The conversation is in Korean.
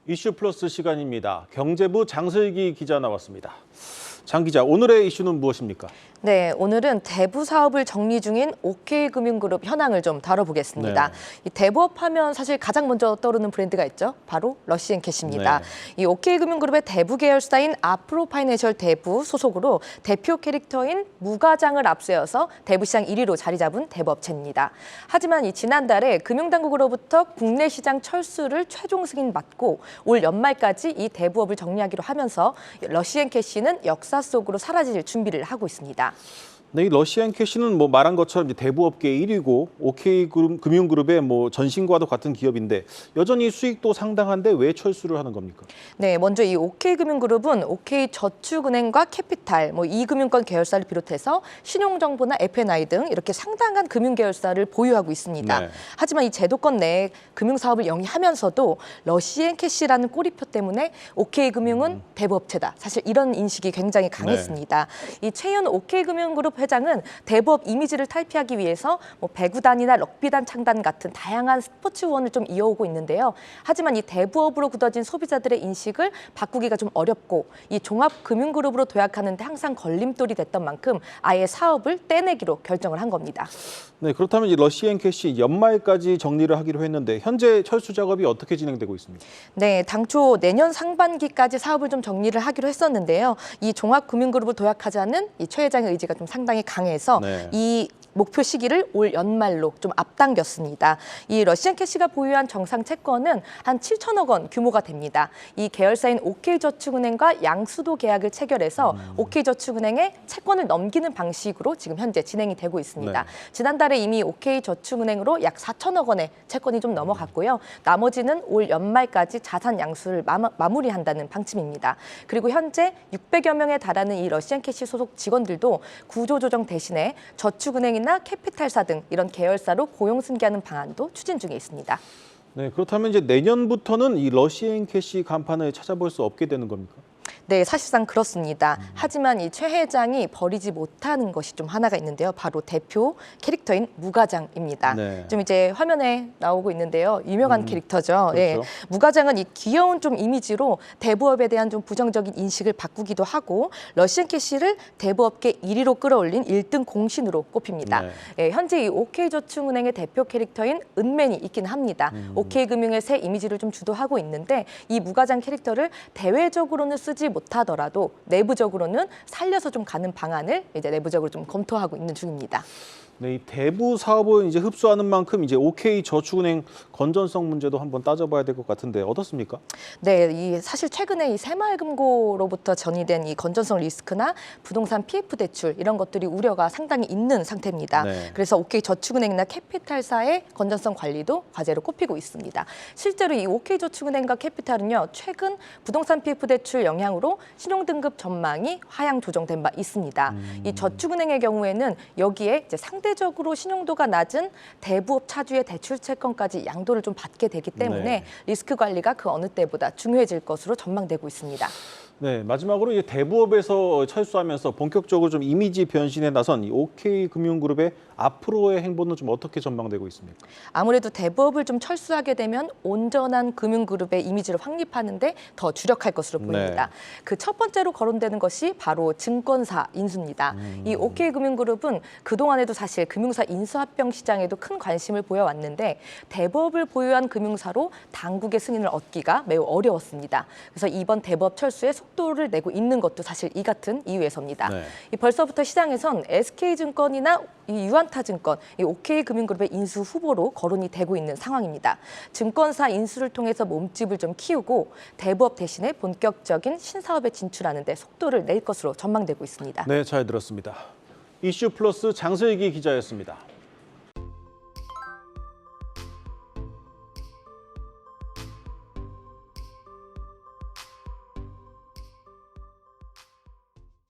이슈 플러스 시간입니다. 경제부 장슬기 기자 나왔습니다. 장 기자, 오늘의 이슈는 무엇입니까? 네, 오늘은 대부 사업을 정리 중인 OK금융그룹 현황을 좀 다뤄보겠습니다. 네. 이 대부업 하면 사실 가장 먼저 떠오르는 브랜드가 있죠. 바로 러시앤캐시입니다. 네. 이 OK금융그룹의 대부 계열사인 아프로파이낸셜 대부 소속으로 대표 캐릭터인 무과장을 앞세워서 대부시장 1위로 자리 잡은 대부업체입니다. 하지만 이 지난달에 금융당국으로부터 국내 시장 철수를 최종 승인받고 올 연말까지 이 대부업을 정리하기로 하면서 러시앤캐시는 역사 속으로 사라질 준비를 하고 있습니다. 네, 이 러시앤캐시는 말한 것처럼 이제 대부업계 1위고 OK금융그룹의 전신과도 같은 기업인데 여전히 수익도 상당한데 왜 철수를 하는 겁니까? 네, 먼저 이 OK금융그룹은 OK저축은행과 캐피탈, 이금융권 계열사를 비롯해서 신용정보나 F&I 등 이렇게 상당한 금융계열사를 보유하고 있습니다. 네. 하지만 이 제도권 내에 금융사업을 영위하면서도 러시앤캐시라는 꼬리표 때문에 OK금융은 대부업체다. 사실 이런 인식이 굉장히 강했습니다. 이 최현 OK금융그룹 회장은 대부업 이미지를 탈피하기 위해서 배구단이나 럭비단 창단 같은 다양한 스포츠 후원을 좀 이어오고 있는데요. 하지만 이 대부업으로 굳어진 소비자들의 인식을 바꾸기가 좀 어렵고 이 종합금융그룹으로 도약하는 데 항상 걸림돌이 됐던 만큼 아예 사업을 떼내기로 결정을 한 겁니다. 네, 그렇다면 이 러시앤캐시 연말까지 정리를 하기로 했는데 현재 철수 작업이 어떻게 진행되고 있습니까? 네, 당초 내년 상반기까지 사업을 좀 정리를 하기로 했었는데요. 이 종합금융그룹을 도약하자는 이 최 회장의 의지가 좀 상당히 강해서 네. 이 목표 시기를 올 연말로 좀 앞당겼습니다. 이 러시앤캐시가 보유한 정상 채권은 한 7천억 원 규모가 됩니다. 이 계열사인 OK저축은행과 양수도 계약을 체결해서 OK저축은행에 채권을 넘기는 방식으로 지금 현재 진행이 되고 있습니다. 네. 지난달에 이미 OK저축은행으로 약 4천억 원의 채권이 좀 넘어갔고요. 나머지는 올 연말까지 자산 양수를 마무리한다는 방침입니다. 그리고 현재 600여 명에 달하는 이 러시앤캐시 소속 직원들도 구조조정 대신에 저축은행이나 캐피탈사 등 이런 계열사로 고용 승계하는 방안도 추진 중에 있습니다. 네, 그렇다면 이제 내년부터는 이 러시앤캐시 간판을 찾아볼 수 없게 되는 겁니까? 네, 사실상 그렇습니다. 하지만 이 최 회장이 버리지 못하는 것이 좀 하나가 있는데요. 바로 대표 캐릭터인 무과장입니다. 네. 좀 이제 화면에 나오고 있는데요. 유명한 캐릭터죠. 그렇죠. 예, 무과장은 이 귀여운 좀 이미지로 대부업에 대한 좀 부정적인 인식을 바꾸기도 하고 러시앤캐시를 대부업계 1위로 끌어올린 1등 공신으로 꼽힙니다. 네. 예, 현재 이 OK저축은행의 대표 캐릭터인 은맨이 있긴 합니다. OK금융의 새 이미지를 좀 주도하고 있는데 이 무과장 캐릭터를 대외적으로는 쓰지 못하더라도 내부적으로는 살려서 좀 가는 방안을 이제 내부적으로 좀 검토하고 있는 중입니다. 네, 이 대부 사업을 이제 흡수하는 만큼 이제 OK저축은행 건전성 문제도 한번 따져봐야 될 것 같은데 어떻습니까? 네, 이 사실 최근에 이 새마을금고로부터 전이된 이 건전성 리스크나 부동산 PF 대출 이런 것들이 우려가 상당히 있는 상태입니다. 네. 그래서 OK저축은행이나 캐피탈사의 건전성 관리도 과제로 꼽히고 있습니다. 실제로 이 OK저축은행과 캐피탈은요, 최근 부동산 PF 대출 영향으로 신용등급 전망이 하향 조정된 바 있습니다. 이 저축은행의 경우에는 여기에 이제 상대적으로 신용도가 낮은 대부업 차주의 대출 채권까지 양도를 좀 받게 되기 때문에 네. 리스크 관리가 그 어느 때보다 중요해질 것으로 전망되고 있습니다. 네, 마지막으로 이제 대부업에서 철수하면서 본격적으로 좀 이미지 변신에 나선 이 OK금융그룹의 앞으로의 행보는 좀 어떻게 전망되고 있습니까? 아무래도 대부업을 좀 철수하게 되면 온전한 금융그룹의 이미지를 확립하는데 더 주력할 것으로 보입니다. 그 첫 번째로 거론되는 것이 바로 증권사 인수입니다. 이 OK금융그룹은 그동안에도 사실 금융사 인수합병 시장에도 큰 관심을 보여왔는데 대부업을 보유한 금융사로 당국의 승인을 얻기가 매우 어려웠습니다. 그래서 이번 대부업 철수에 속도를 내고 있는 것도 사실 이 같은 이유에서입니다. 네. 벌써부터 시장에선 SK증권이나 이 유안타증권, 이 OK금융그룹의 인수 후보로 거론이 되고 있는 상황입니다. 증권사 인수를 통해서 몸집을 좀 키우고 대부업 대신에 본격적인 신사업에 진출하는 데 속도를 낼 것으로 전망되고 있습니다. 네, 잘 들었습니다. 이슈 플러스 장슬기 기자였습니다.